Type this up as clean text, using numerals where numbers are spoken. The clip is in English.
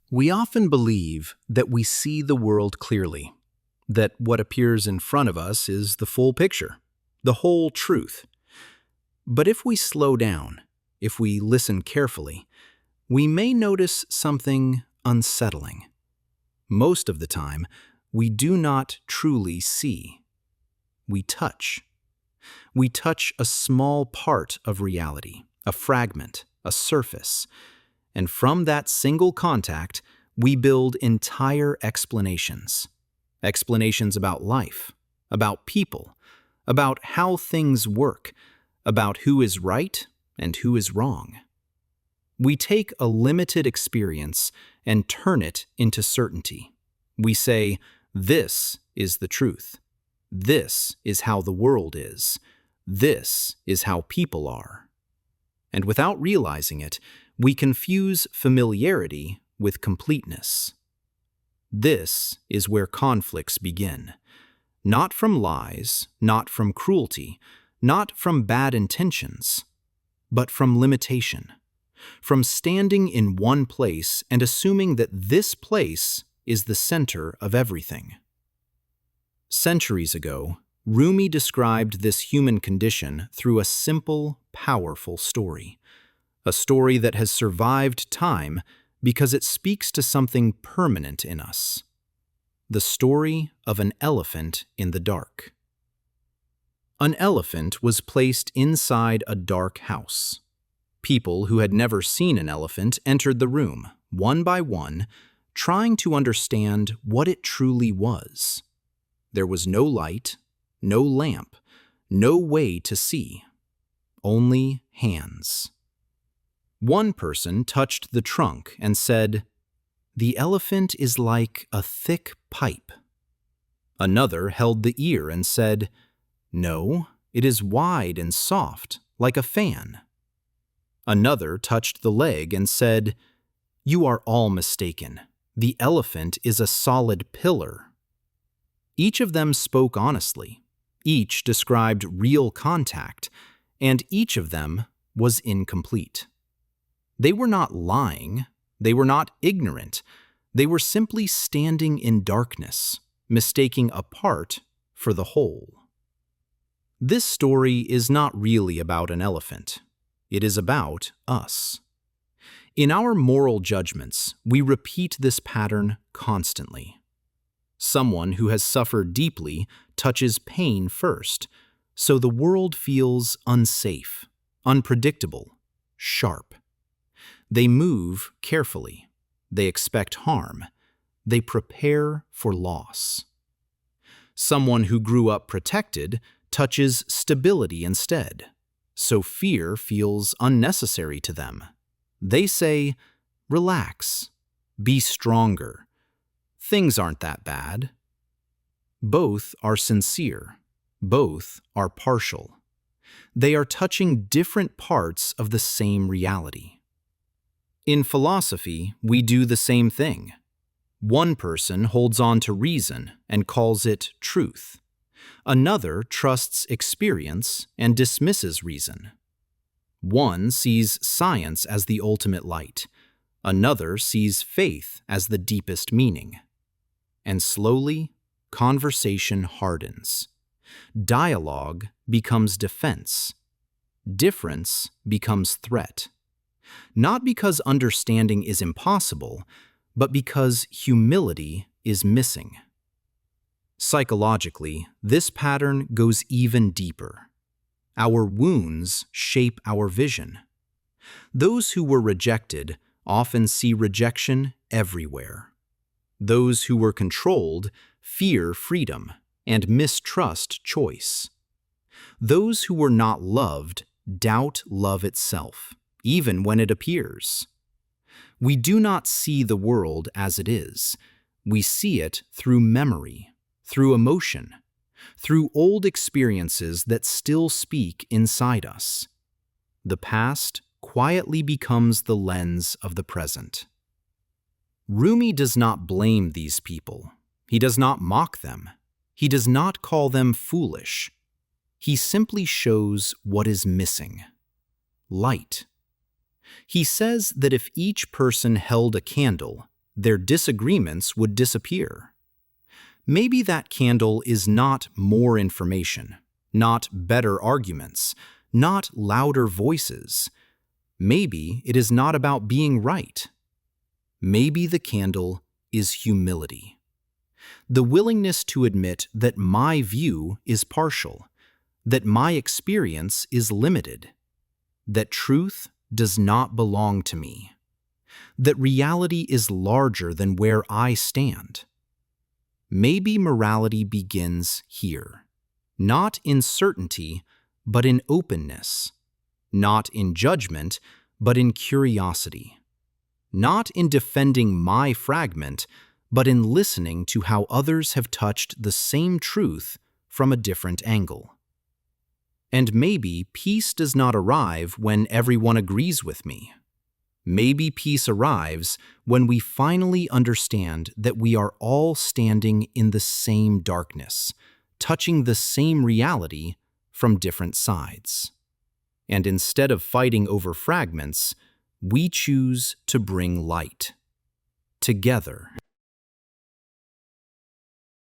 We often believe that we see the world clearly, that what appears in front of us is the full picture, the whole truth. But if we slow down, if we listen carefully, we may notice something unsettling. Most of the time, we do not truly see. We touch. We touch a small part of reality, a fragment, a surface. And from that single contact, we build entire explanations. Explanations about life, about people, about how things work, about who is right and who is wrong. We take a limited experience and turn it into certainty. We say, this is the truth. This is how the world is. This is how people are. And without realizing it, we confuse familiarity with completeness. This is where conflicts begin. Not from lies, not from cruelty, not from bad intentions, but from limitation. From standing in one place and assuming that this place is the center of everything. Centuries ago, Rumi described this human condition through a simple, powerful story. A story that has survived time because it speaks to something permanent in us. The story of an elephant in the dark. An elephant was placed inside a dark house. People who had never seen an elephant entered the room, one by one, trying to understand what it truly was. There was no light, no lamp, no way to see. Only hands. One person touched the trunk and said, "The elephant is like a thick pipe." Another held the ear and said, "No, it is wide and soft, like a fan." Another touched the leg and said, "You are all mistaken. The elephant is a solid pillar." Each of them spoke honestly. Each described real contact, and each of them was incomplete. They were not lying. They were not ignorant. They were simply standing in darkness, mistaking a part for the whole. This story is not really about an elephant. It is about us. In our moral judgments, we repeat this pattern constantly. Someone who has suffered deeply touches pain first, so the world feels unsafe, unpredictable, sharp. They move carefully. They expect harm. They prepare for loss. Someone who grew up protected touches stability instead, so fear feels unnecessary to them. They say, "Relax, be stronger. Things aren't that bad." Both are sincere. Both are partial. They are touching different parts of the same reality. In philosophy, we do the same thing. One person holds on to reason and calls it truth. Another trusts experience and dismisses reason. One sees science as the ultimate light. Another sees faith as the deepest meaning. And slowly, conversation hardens. Dialogue becomes defense. Difference becomes threat. Not because understanding is impossible, but because humility is missing. Psychologically, this pattern goes even deeper. Our wounds shape our vision. Those who were rejected often see rejection everywhere. Those who were controlled fear freedom and mistrust choice. Those who were not loved doubt love itself, even when it appears. We do not see the world as it is. We see it through memory, through emotion, through old experiences that still speak inside us. The past quietly becomes the lens of the present. Rumi does not blame these people. He does not mock them. He does not call them foolish. He simply shows what is missing: light. He says that if each person held a candle, their disagreements would disappear. Maybe that candle is not more information, not better arguments, not louder voices. Maybe it is not about being right. Maybe the candle is humility. The willingness to admit that my view is partial, that my experience is limited, that truth does not belong to me, that reality is larger than where I stand. Maybe morality begins here, not in certainty, but in openness, not in judgment, but in curiosity, not in defending my fragment, but in listening to how others have touched the same truth from a different angle. And maybe peace does not arrive when everyone agrees with me. Maybe peace arrives when we finally understand that we are all standing in the same darkness, touching the same reality from different sides. And instead of fighting over fragments, we choose to bring light. Together.